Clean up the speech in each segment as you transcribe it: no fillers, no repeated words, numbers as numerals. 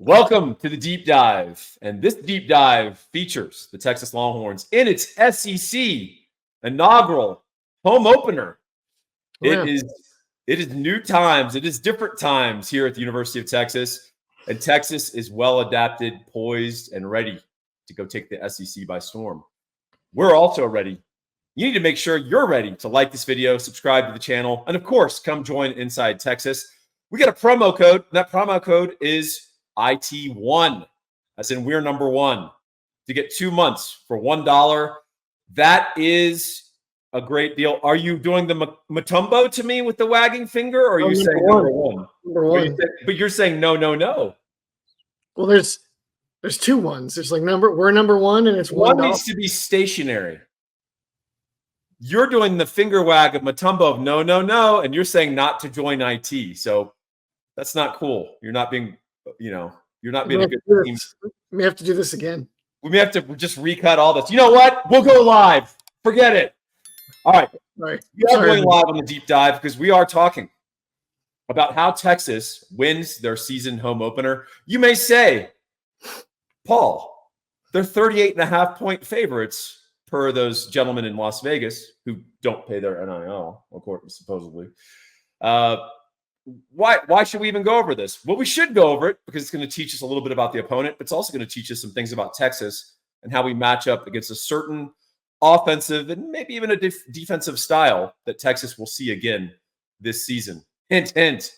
Welcome to the deep dive. And this deep dive features the Texas Longhorns in its SEC inaugural home opener. Yeah. It is new times. It is different times here at the University of Texas. And Texas is well adapted, poised, and ready to go take the SEC by storm. We're also ready. You need to make sure you're ready to like this video, subscribe to the channel, and of course, come join Inside Texas. We got a promo code. That promo code is IT1, as in we're number one, to get 2 months for $1. That is a great deal. Are you doing the Mutombo to me with the wagging finger, or are you saying number one? Number one. But you're saying no. Well, there's two ones. There's like we're number one, and it's one $1. needs to be stationary. You're doing the finger wag of Mutombo of no, and you're saying not to join IT. So that's not cool. You're not being, you're not being a good team. We may have to do this again. We may have to just recut all this. You know what? We'll go live. Forget it. All right. Right. We are going live on the deep dive because we are talking about how Texas wins their season home opener. You may say, Paul, they're 38.5-point favorites per those gentlemen in Las Vegas who don't pay their NIL, supposedly. Why should we even go over this? Well, we should go over it because it's going to teach us a little bit about the opponent, but it's also going to teach us some things about Texas and how we match up against a certain offensive and maybe even a defensive style that Texas will see again this season. Hint, hint,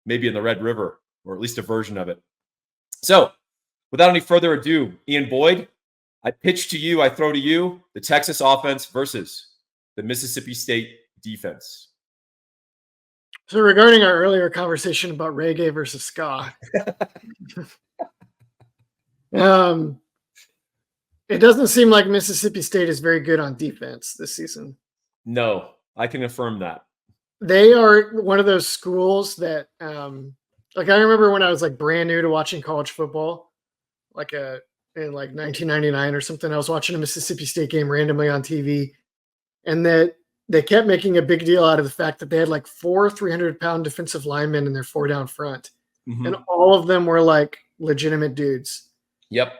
maybe in the Red River, or at least a version of it. So without any further ado, Ian Boyd, I pitch to you, I throw to you, the Texas offense versus the Mississippi State defense. So regarding our earlier conversation about reggae versus ska, it doesn't seem like Mississippi State is very good on defense this season. No, I can affirm that. They are one of those schools that, like I remember when I was like brand new to watching college football, in like 1999 or something, I was watching a Mississippi State game randomly on TV, and that they kept making a big deal out of the fact that they had like 4 300-pound defensive linemen in their 4 down front. Mm-hmm. And all of them were like legitimate dudes. Yep.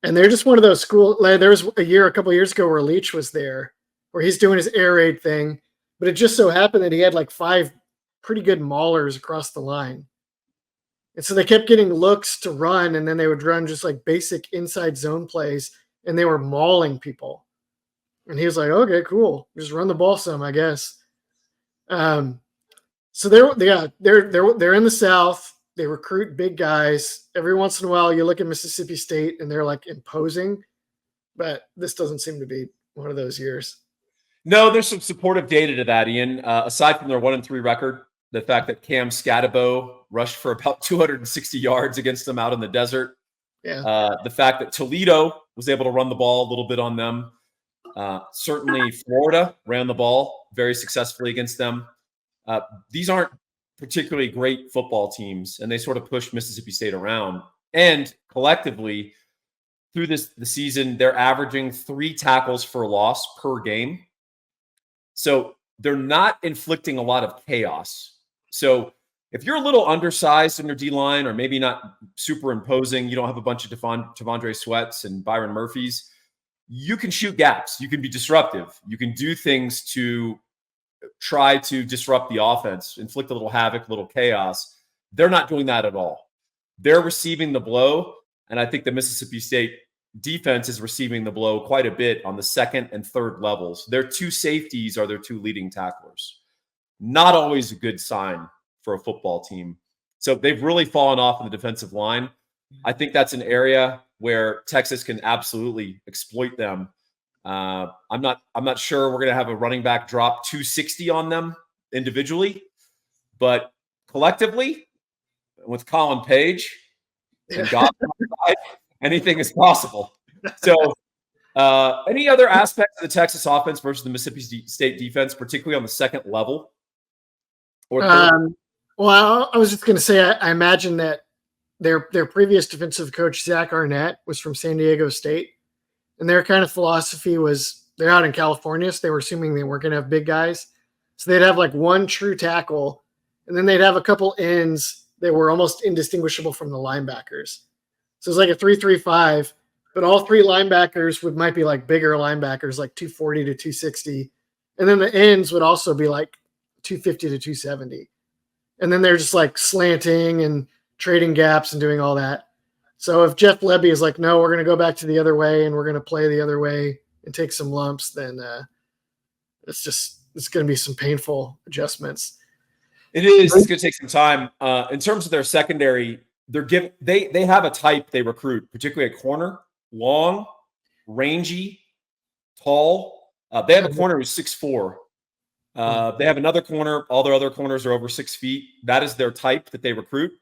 And they're just one of those schools. Like, there was a couple of years ago where Leach was there, where he's doing his air raid thing, but it just so happened that he had like 5 pretty good maulers across the line. And so they kept getting looks to run, and then they would run just like basic inside zone plays, and they were mauling people. And he was like, okay, cool. Just run the ball some, I guess. So they're in the South. They recruit big guys. Every once in a while, you look at Mississippi State, and they're like imposing. But this doesn't seem to be one of those years. No, there's some supportive data to that, Ian. Aside from their 1-3 record, the fact that Cam Scatabo rushed for about 260 yards against them out in the desert. Yeah. The fact that Toledo was able to run the ball a little bit on them. Certainly Florida ran the ball very successfully against them. These aren't particularly great football teams, and they sort of pushed Mississippi State around. And collectively, through the season, they're averaging 3 tackles for loss per game. So they're not inflicting a lot of chaos. So if you're a little undersized in your D-line, or maybe not super imposing, you don't have a bunch of T'Vondre Sweats and Byron Murphys, you can shoot gaps. You can be disruptive. You can do things to try to disrupt the offense, inflict a little havoc, a little chaos. They're not doing that at all. They're receiving the blow, and I think the Mississippi State defense is receiving the blow quite a bit on the 2nd and 3rd levels. Their 2 safeties are their 2 leading tacklers. Not always a good sign for a football team. So they've really fallen off in the defensive line. I think that's an area where Texas can absolutely exploit them. I'm not sure we're going to have a running back drop 260 on them individually, but collectively, with Colin Page and God, anything is possible. So any other aspects of the Texas offense versus the Mississippi State defense, particularly on the 2nd level? Or well, I was just going to say, I imagine that their previous defensive coach, Zach Arnett, was from San Diego State. And their kind of philosophy was, they're out in California, so they were assuming they weren't going to have big guys. So they'd have like 1 true tackle, and then they'd have a couple ends they were almost indistinguishable from the linebackers. So it's like a 3-3-5, but all three linebackers might be like bigger linebackers, like 240 to 260. And then the ends would also be like 250 to 270. And then they're just like slanting and trading gaps and doing all that. So if Jeff Lebby is like, no, we're going to go back to the other way and we're going to play the other way and take some lumps, then it's going to be some painful adjustments. It is. It's going to take some time. In terms of their secondary, they have a type they recruit, particularly at corner, long, rangy, tall. They have a corner who's 6'4". They have another corner. All their other corners are over 6 feet. That is their type that they recruit.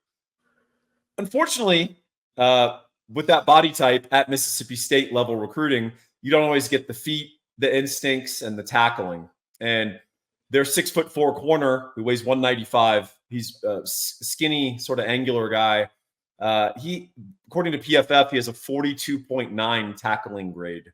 Unfortunately, with that body type at Mississippi State level recruiting, you don't always get the feet, the instincts, and the tackling. And their 6'4" corner who weighs 195, he's a skinny, sort of angular guy. He, according to PFF, he has a 42.9 tackling grade.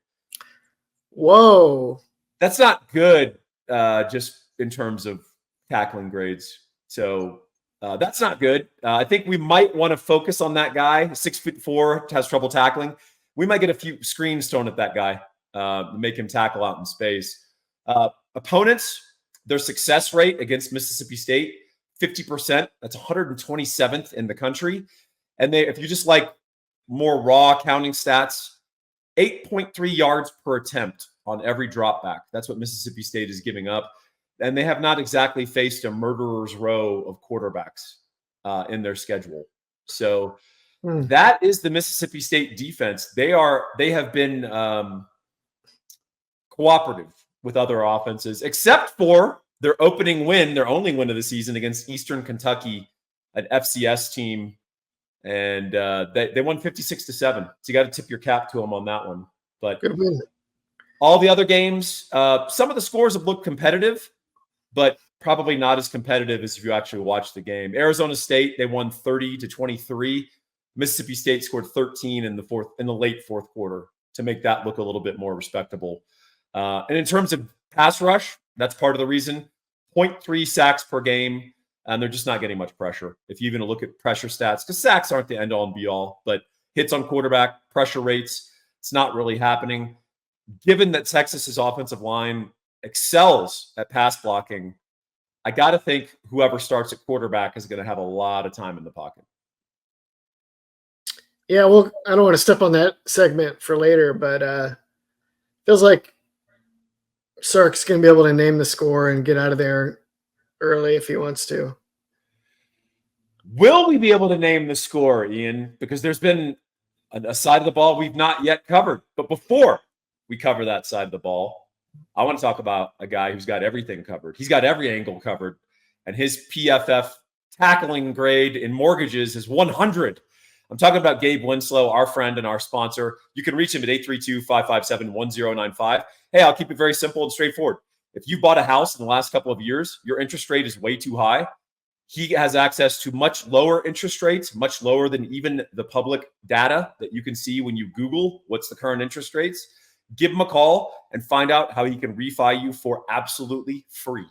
Whoa. That's not good, just in terms of tackling grades. So that's not good. I think we might want to focus on that guy. 6'4", has trouble tackling. We might get a few screens thrown at that guy, make him tackle out in space. Opponents, their success rate against Mississippi State, 50%. That's 127th in the country. And if you just like more raw counting stats, 8.3 yards per attempt on every drop back. That's what Mississippi State is giving up. And they have not exactly faced a murderer's row of quarterbacks in their schedule. So that is the Mississippi State defense. They have been cooperative with other offenses, except for their opening win, their only win of the season against Eastern Kentucky, an FCS team. And they won 56-7. So you got to tip your cap to them on that one. But all the other games, some of the scores have looked competitive, but probably not as competitive as if you actually watch the game. Arizona State, they won 30-23. Mississippi State scored 13 in the late fourth quarter to make that look a little bit more respectable. And in terms of pass rush, that's part of the reason. 0.3 sacks per game, and they're just not getting much pressure. If you even look at pressure stats, because sacks aren't the end-all and be-all, but hits on quarterback, pressure rates, it's not really happening. Given that Texas's offensive line excels at pass blocking, I got to think whoever starts at quarterback is going to have a lot of time in the pocket. Yeah, well, I don't want to step on that segment for later, but feels like Sark's going to be able to name the score and get out of there early if he wants to. Will we be able to name the score, Ian? Because there's been a side of the ball we've not yet covered. But before we cover that side of the ball, I want to talk about a guy who's got everything covered. He's got every angle covered. And his PFF tackling grade in mortgages is 100. I'm talking about Gabe Winslow, our friend and our sponsor. You can reach him at 832-557-1095. Hey, I'll keep it very simple and straightforward. If you bought a house in the last couple of years, your interest rate is way too high. He has access to much lower interest rates, much lower than even the public data that you can see when you Google what's the current interest rates. Give him a call and find out how he can refi you for absolutely free.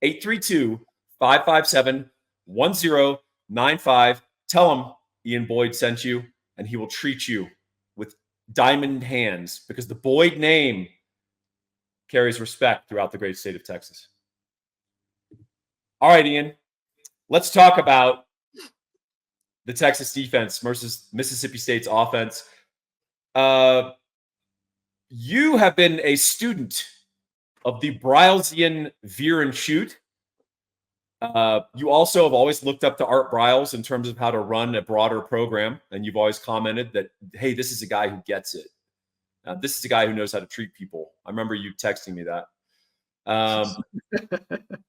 832-557-1095. Tell him Ian Boyd sent you, and he will treat you with diamond hands because the Boyd name carries respect throughout the great state of Texas. All right, Ian, let's talk about the Texas defense versus Mississippi State's offense. You have been a student of the Brylesian veer and shoot. You also have always looked up to Art Briles in terms of how to run a broader program. And you've always commented that, hey, this is a guy who gets it. This is a guy who knows how to treat people. I remember you texting me that.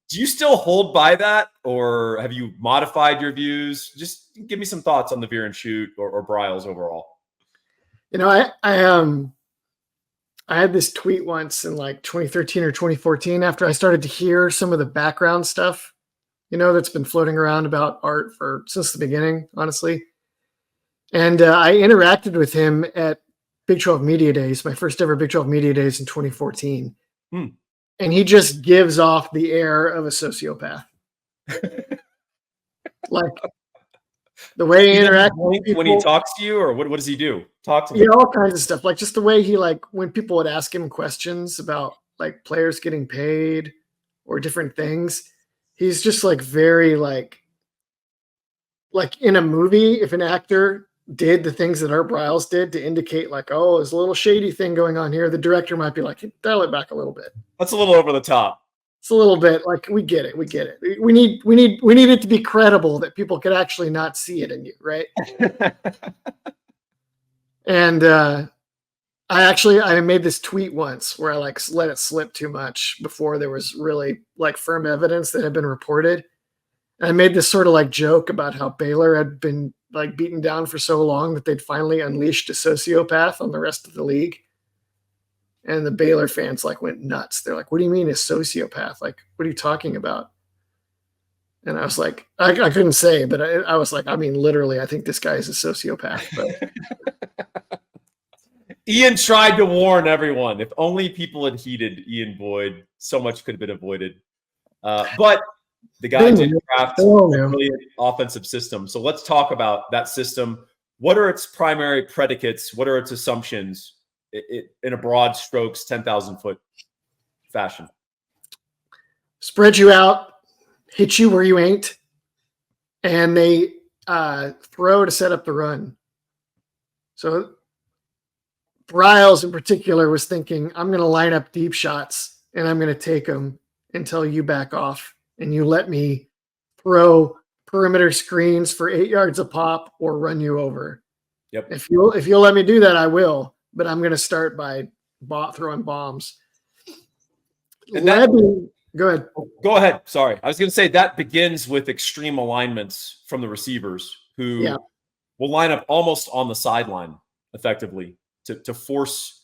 Do you still hold by that, or have you modified your views? Just give me some thoughts on the veer and shoot or Briles overall. You know, I had this tweet once in like 2013 or 2014 after I started to hear some of the background stuff, you know, that's been floating around about Art since the beginning, honestly. And I interacted with him at Big 12 Media Days, my first ever Big 12 Media Days in 2014. And he just gives off the air of a sociopath. Like The way he He doesn't interacts with blink when he people, talks to you, or what does he do? Talk to me. yeah, all kinds of stuff. Like just the way he like when people would ask him questions about like players getting paid or different things, he's just like very like in a movie, if an actor did the things that Art Briles did to indicate like, oh, there's a little shady thing going on here, the director might be like, dial it back a little bit. That's a little over the top. It's a little bit like we get it. We need it to be credible that people could actually not see it in you, right? And I made this tweet once where I like let it slip too much before there was really like firm evidence that had been reported. And I made this sort of like joke about how Baylor had been like beaten down for so long that they'd finally unleashed a sociopath on the rest of the league. And the Baylor fans like went nuts. They're like, "What do you mean a sociopath? Like, what are you talking about?" And I was like, I couldn't say, but I was like, I mean, literally, I think this guy is a sociopath. But Ian tried to warn everyone. If only people had heeded Ian Boyd, so much could have been avoided. But the guy did craft a brilliant offensive system. So let's talk about that system. What are its primary predicates? What are its assumptions in a broad strokes, 10,000 foot fashion? Spread you out, hit you where you ain't, and they throw to set up the run. So Briles in particular was thinking, I'm going to line up deep shots and I'm going to take them until you back off and you let me throw perimeter screens for 8 yards a pop or run you over. Yep. If you'll let me do that, I will. But I'm going to start by throwing bombs. And go ahead. Go ahead. Sorry. I was going to say that begins with extreme alignments from the receivers who will line up almost on the sideline effectively to force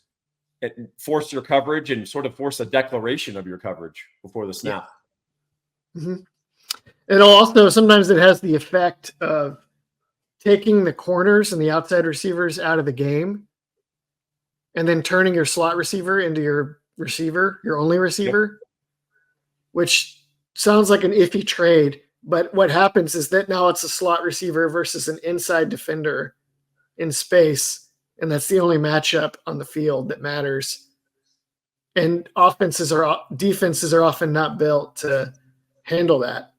your coverage and sort of force a declaration of your coverage before the snap. Yeah. Mm-hmm. And also sometimes it has the effect of taking the corners and the outside receivers out of the game and then turning your slot receiver into your only receiver, which sounds like an iffy trade. But what happens is that now it's a slot receiver versus an inside defender in space. And that's the only matchup on the field that matters. And defenses are often not built to handle that.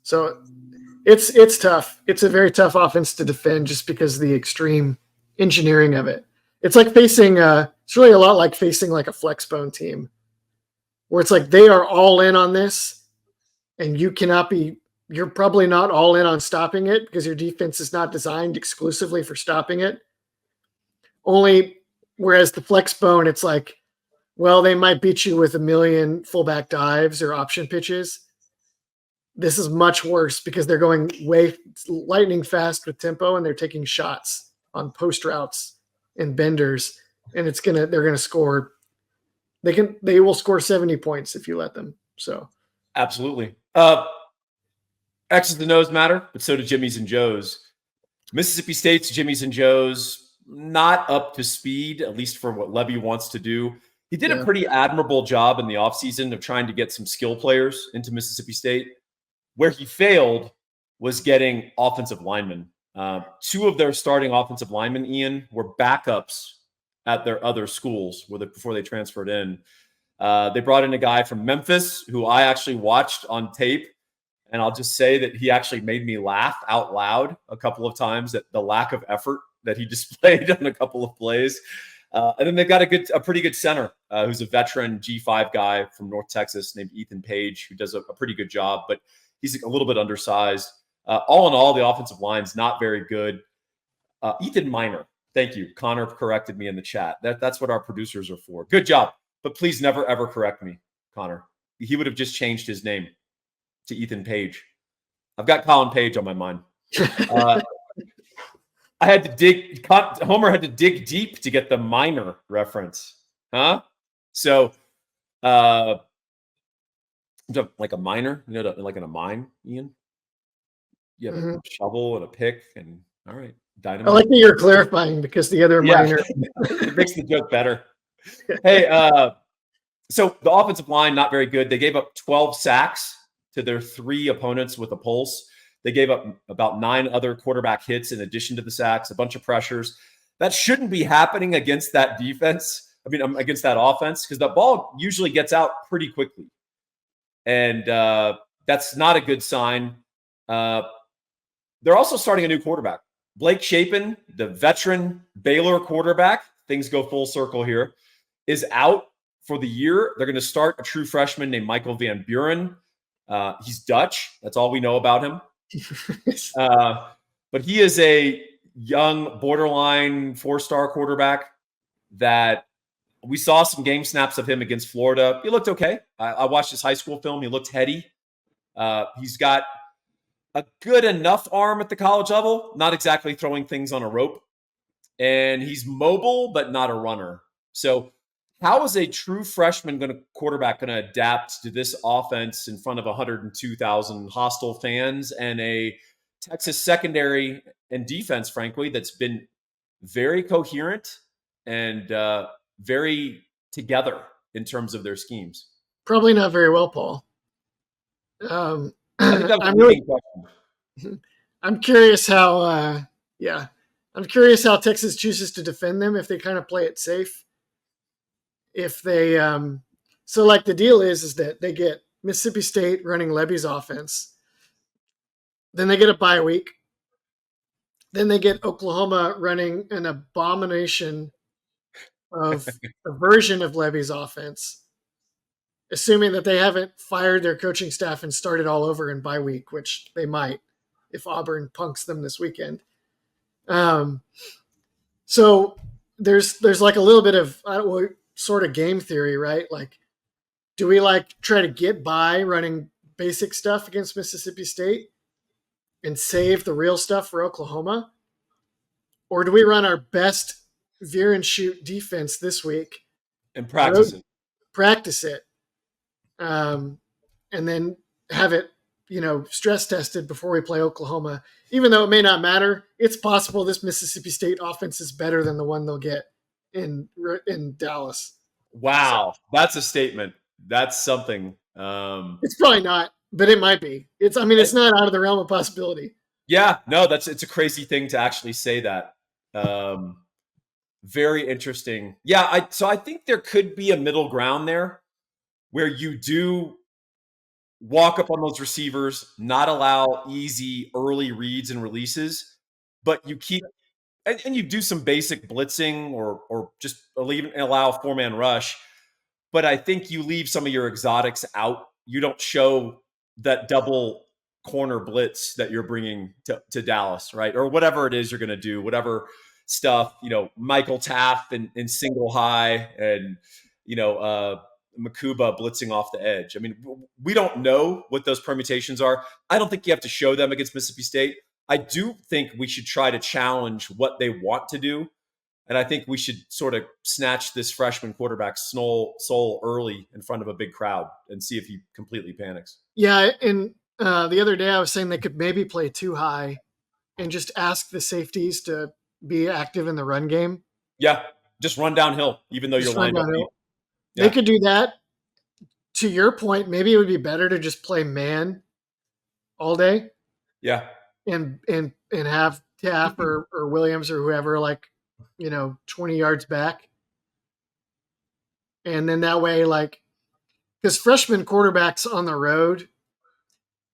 So it's tough. It's a very tough offense to defend just because of the extreme engineering of it. It's like facing it's really a lot like facing like a flexbone team where it's like they are all in on this and you're probably not all in on stopping it because your defense is not designed exclusively for stopping it. Whereas the flexbone, it's like, well, they might beat you with a million fullback dives or option pitches. This is much worse because they're going lightning fast with tempo and they're taking shots on post routes and benders, and they're gonna score. They will score 70 points if you let them. So absolutely. X's and O's matter, but so do Jimmy's and Joe's. Mississippi State's Jimmy's and Joe's not up to speed, at least for what Levy wants to do. He did a pretty admirable job in the offseason of trying to get some skill players into Mississippi State. Where he failed was getting offensive linemen. Two of their starting offensive linemen, Ian, were backups at their other schools before they transferred in. They brought in a guy from Memphis who I actually watched on tape. And I'll just say that he actually made me laugh out loud a couple of times at the lack of effort that he displayed on a couple of plays. And then they've got a pretty good center who's a veteran G5 guy from North Texas named Ethan Page, who does a pretty good job, but he's a little bit undersized. All in all, the offensive line's not very good. Ethan Miner, thank you. Connor corrected me in the chat. That's what our producers are for. Good job. But please never, ever correct me, Connor. He would have just changed his name to Ethan Page. I've got Colin Page on my mind. Homer had to dig deep to get the Miner reference. Huh? So, like a miner, like in a mine, Ian? You have a shovel and a pick and all right. Dynamite. I like that you're clarifying because the other miner. It makes the joke better. Hey, so the offensive line, not very good. They gave up 12 sacks to their 3 opponents with a pulse. They gave up about 9 other quarterback hits in addition to the sacks, a bunch of pressures. That shouldn't be happening against that defense. Against that offense, because the ball usually gets out pretty quickly. And that's not a good sign. They're also starting a new quarterback. Blake Shapen, the veteran Baylor quarterback, things go full circle here, is out for the year. They're going to start a true freshman named Michael Van Buren. He's Dutch. That's all we know about him. But he is a young, borderline 4-star quarterback that we saw some game snaps of him against Florida. He looked okay. I watched his high school film. He looked heady. He's got a good enough arm at the college level, not exactly throwing things on a rope. And he's mobile, but not a runner. So how is a true freshman quarterback going to adapt to this offense in front of 102,000 hostile fans and a Texas secondary and defense, frankly, that's been very coherent and very together in terms of their schemes? Probably not very well, Paul. I think that was a leading question. I'm curious how, I'm curious how Texas chooses to defend them if they kind of play it safe. If they, so like the deal is that they get Mississippi State running Levy's offense, then they get a bye week, then they get Oklahoma running an abomination of a version of Levy's offense, assuming that they haven't fired their coaching staff and started all over in bye week, which they might if Auburn punks them this weekend. So there's like a little bit of sort of game theory, right? Like, do we like try to get by running basic stuff against Mississippi State and save the real stuff for Oklahoma? Or do we run our best veer and shoot defense this week and practice it, and then have it, stress tested before we play Oklahoma? Even though it may not matter, it's possible this Mississippi State offense is better than the one they'll get in Dallas. Wow, that's a statement. That's something. It's probably not, but it might be. It's not out of the realm of possibility. Yeah, no, it's a crazy thing to actually say that. Very interesting. Yeah, so I think there could be a middle ground there where you do walk up on those receivers, not allow easy early reads and releases, but you keep and you do some basic blitzing or just allow a 4-man rush. But I think you leave some of your exotics out. You don't show that double corner blitz that you're bringing to Dallas, right? Or whatever it is you're going to do, whatever stuff, Michael Taft in single high and, Makuba blitzing off the edge. I mean, we don't know what those permutations are. I don't think you have to show them against Mississippi State. I do think we should try to challenge what they want to do. And I think we should sort of snatch this freshman quarterback's soul early in front of a big crowd and see if he completely panics. Yeah, and the other day I was saying they could maybe play too high and just ask the safeties to be active in the run game. Yeah, just run downhill, even though you're lined up. Yeah. They could do that. To your point, maybe it would be better to just play man all day. Yeah. And have Taft or Williams or whoever 20 yards back. And then that way, because freshman quarterbacks on the road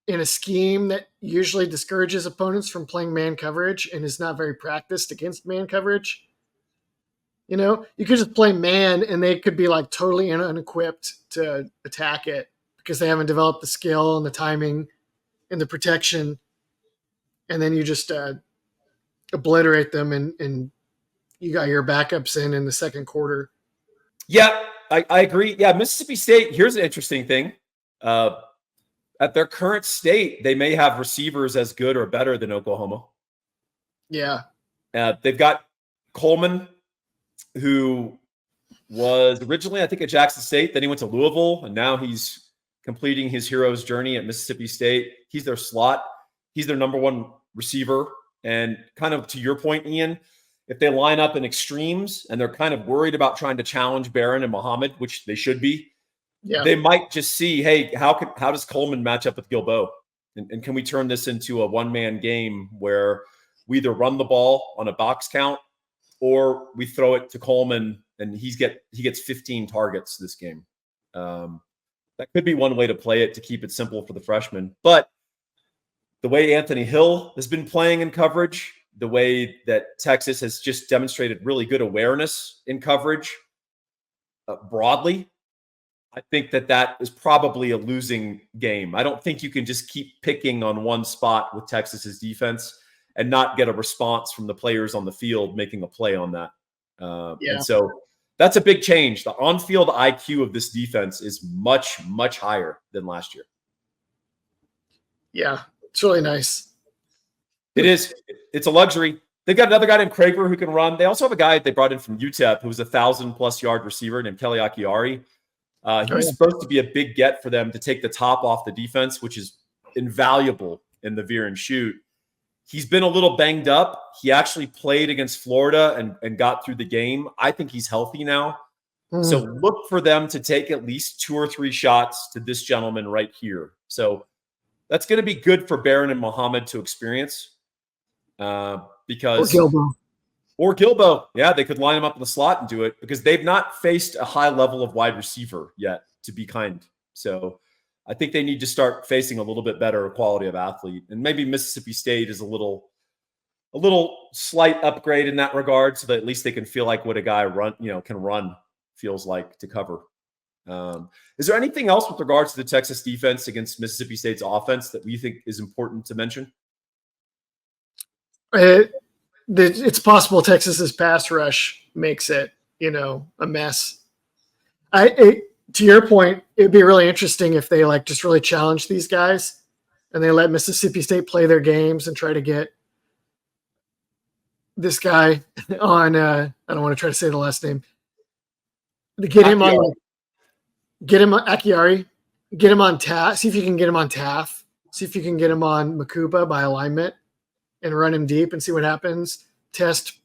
in a scheme that usually discourages opponents from playing man coverage and is not very practiced against man coverage, you could just play man and they could be totally unequipped to attack it because they haven't developed the skill and the timing and the protection. And then you just obliterate them and you got your backups in the second quarter. Yeah, I agree. Yeah, Mississippi State, here's an interesting thing. At their current state, they may have receivers as good or better than Oklahoma. Yeah. They've got Coleman, who was originally, I think, at Jackson State. Then he went to Louisville, and now he's completing his hero's journey at Mississippi State. He's their slot. He's their number one receiver. And kind of to your point, Ian, if they line up in extremes and they're kind of worried about trying to challenge Barron and Muhammad, which they should be, they might just see, hey, how does Coleman match up with Gilbo? And can we turn this into a one-man game where we either run the ball on a box count or we throw it to Coleman and he gets 15 targets this game? That could be one way to play it to keep it simple for the freshman. But the way Anthony Hill has been playing in coverage, the way that Texas has just demonstrated really good awareness in coverage broadly, I think that is probably a losing game. I don't think you can just keep picking on one spot with Texas's defense and not get a response from the players on the field making a play on that. And so that's a big change. The on-field IQ of this defense is much, much higher than last year. Yeah, it's really nice. It is. It's a luxury. They've got another guy named Craver who can run. They also have a guy they brought in from UTEP who was a 1,000+ yard receiver named Kelly Akiari. He was supposed to be a big get for them to take the top off the defense, which is invaluable in the veer and shoot. He's been a little banged up. He actually played against Florida and got through the game. I think he's healthy now. So look for them to take at least 2 or 3 shots to this gentleman right here. So that's going to be good for Barron and Muhammad to experience. Because or Gilbo. Yeah, they could line him up in the slot and do it because they've not faced a high level of wide receiver yet, to be kind. So I think they need to start facing a little bit better quality of athlete. And maybe Mississippi State is a little slight upgrade in that regard so that at least they can feel like what a guy can run feels like to cover. Is there anything else with regards to the Texas defense against Mississippi State's offense that we think is important to mention? It's possible Texas's pass rush makes it, a mess. To your point, it'd be really interesting if they just really challenge these guys and they let Mississippi State play their games and try to get this guy on. I don't want to try to say the last name. To get him on, Akiari, get him on Taff. See if you can get him on Taff. See if you can get him on Makuba by alignment. And run him deep and see what happens. Test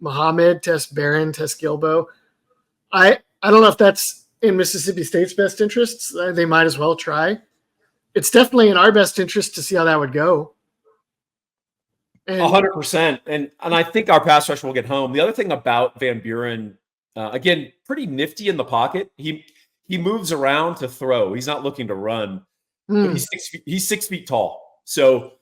Muhammad, test Barron, test Gilbo. I don't know if that's in Mississippi State's best interests. They might as well try. It's definitely in our best interest to see how that would go. 100%. And I think our pass rush will get home. The other thing about Van Buren, again, pretty nifty in the pocket. He moves around to throw. He's not looking to run. But he's 6 feet tall. So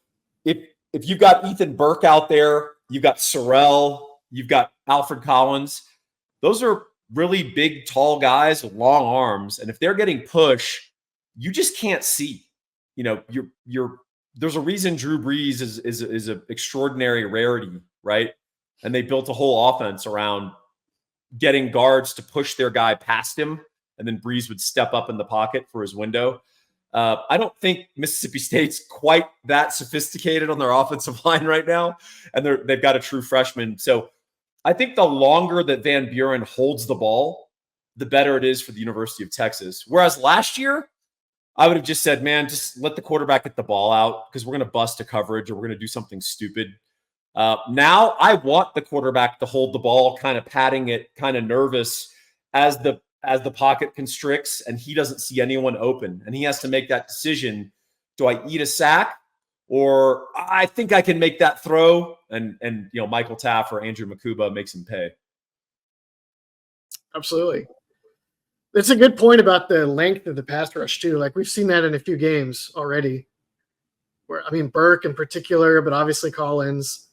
if you've got Ethan Burke out there, you've got Sorrell, you've got Alfred Collins, those are really big, tall guys with long arms. And if they're getting push, you just can't see. There's a reason Drew Brees is an extraordinary rarity, right? And they built a whole offense around getting guards to push their guy past him, and then Brees would step up in the pocket for his window. I don't think Mississippi State's quite that sophisticated on their offensive line right now, and they've got a true freshman. So I think the longer that Van Buren holds the ball, the better it is for the University of Texas. Whereas last year, I would have just said, man, just let the quarterback get the ball out because we're going to bust a coverage or we're going to do something stupid. Now I want the quarterback to hold the ball, kind of patting it, kind of nervous as the pocket constricts and he doesn't see anyone open and he has to make that decision. Do I eat a sack or I think I can make that throw? And Michael Taff or Andrew Makuba makes him pay. Absolutely. That's a good point about the length of the pass rush too. Like we've seen that in a few games already Burke in particular, but obviously Collins.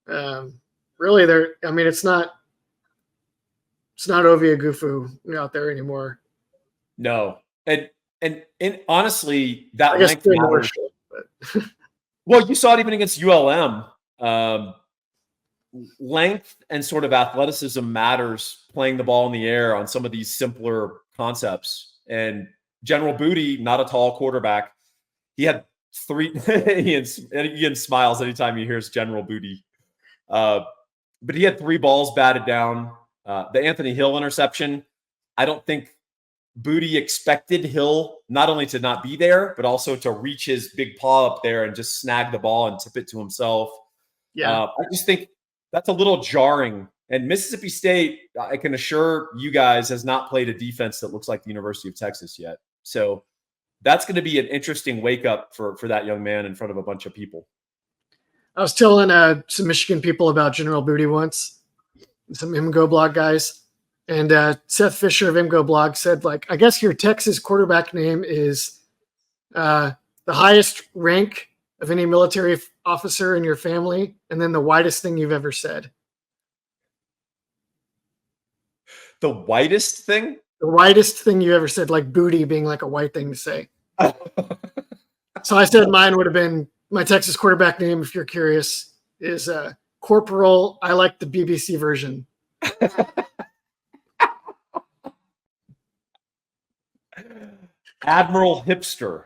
Really it's not Ovie Ogufu out there anymore. No. And honestly, that length matters. Well, you saw it even against ULM. Length and sort of athleticism matters playing the ball in the air on some of these simpler concepts. And General Booty, not a tall quarterback. He had 3 Ian smiles anytime he hears General Booty. But he had 3 balls batted down. The Anthony Hill interception, I don't think Booty expected Hill not only to not be there, but also to reach his big paw up there and just snag the ball and tip it to himself. Yeah, I just think that's a little jarring. And Mississippi State, I can assure you guys, has not played a defense that looks like the University of Texas yet. So that's going to be an interesting wake up for that young man in front of a bunch of people. I was telling some Michigan people about General Booty once, some IMGO blog guys, and Seth Fisher of IMGO blog said, like, I guess your Texas quarterback name is the highest rank of any military officer in your family, and then the widest thing you've ever said. The whitest thing? The widest thing you ever said, like booty being like a white thing to say. So I said mine would have been, my Texas quarterback name, if you're curious, is Corporal. I like the BBC version. Admiral Hipster.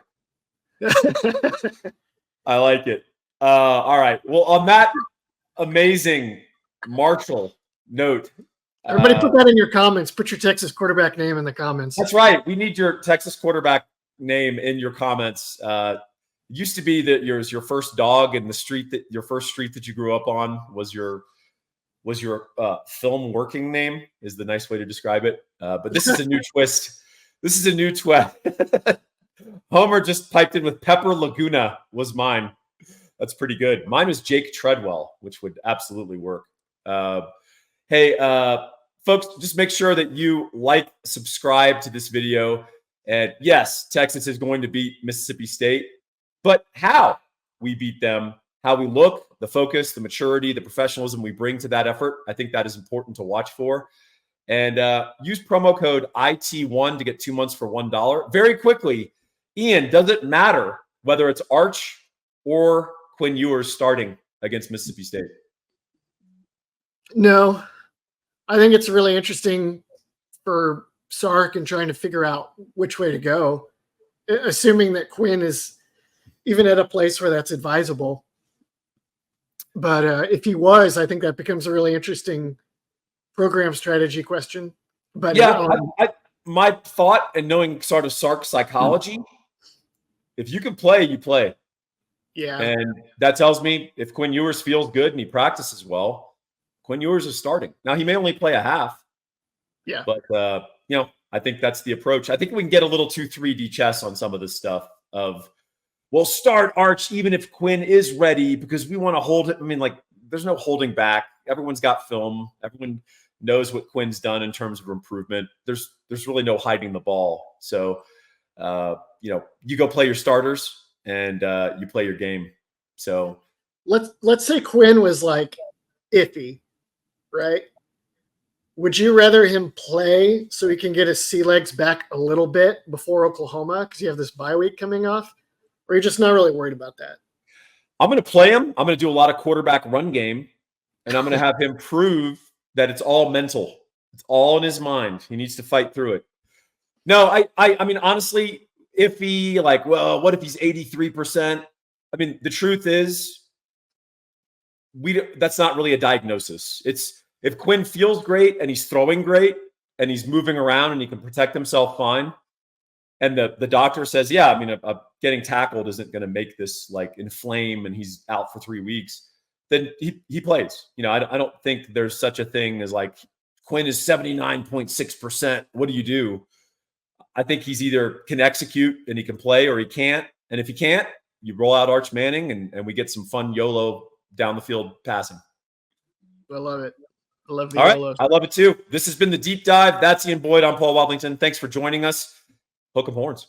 I like it. All right. Well, on that amazing Marshall note, everybody put that in your comments. Put your Texas quarterback name in the comments. That's right. We need your Texas quarterback name in your comments. It used to be that your first dog in the street, that your first street that you grew up on was your film working name, is the nice way to describe it. But this is a new twist. This is a new twist. Homer just piped in with Pepper Laguna was mine. That's pretty good. Mine was Jake Treadwell, which would absolutely work. Hey, folks, just make sure that you like, subscribe to this video. And yes, Texas is going to beat Mississippi State, but how we beat them, how we look, the focus, the maturity, the professionalism we bring to that effort, I think that is important to watch for. And use promo code IT1 to get 2 months for $1. Very quickly, Ian, does it matter whether it's Arch or Quinn Ewers starting against Mississippi State? No, I think it's really interesting for Sark and trying to figure out which way to go, assuming that Quinn is even at a place where that's advisable. But if he was, I think that becomes a really interesting program strategy question. But yeah, my thought, and knowing sort of Sark's psychology, if you can play, you play. Yeah. And that tells me if Quinn Ewers feels good and he practices well, Quinn Ewers is starting. Now, he may only play a half. Yeah. But, I think that's the approach. I think we can get a little too 3D chess on some of this stuff of, we'll start Arch even if Quinn is ready because we want to hold it. I mean, like, there's no holding back. Everyone's got film. Everyone knows what Quinn's done in terms of improvement. There's really no hiding the ball. So, you go play your starters and you play your game. So let's say Quinn was like iffy, right? Would you rather him play so he can get his sea legs back a little bit before Oklahoma because you have this bye week coming off, or you're just not really worried about that? I'm going to play him. I'm going to do a lot of quarterback run game, and I'm going to have him prove that it's all mental. It's all in his mind. He needs to fight through it. No, I mean, honestly, if he what if he's 83%? I mean, the truth is, that's not really a diagnosis. It's if Quinn feels great and he's throwing great and he's moving around and he can protect himself fine, and the doctor says, yeah, I mean, getting tackled isn't going to make this like inflame and he's out for 3 weeks, then he plays. I don't think there's such a thing as like Quinn is 79.6%. What do you do? I think he's either can execute and he can play or he can't. And if he can't, you roll out Arch Manning and we get some fun YOLO down the field passing. I love it. I love the All YOLO. right. I love it too. This has been the Deep Dive. That's Ian Boyd. I'm Paul Wadlington. Thanks for joining us. Hook 'em horns.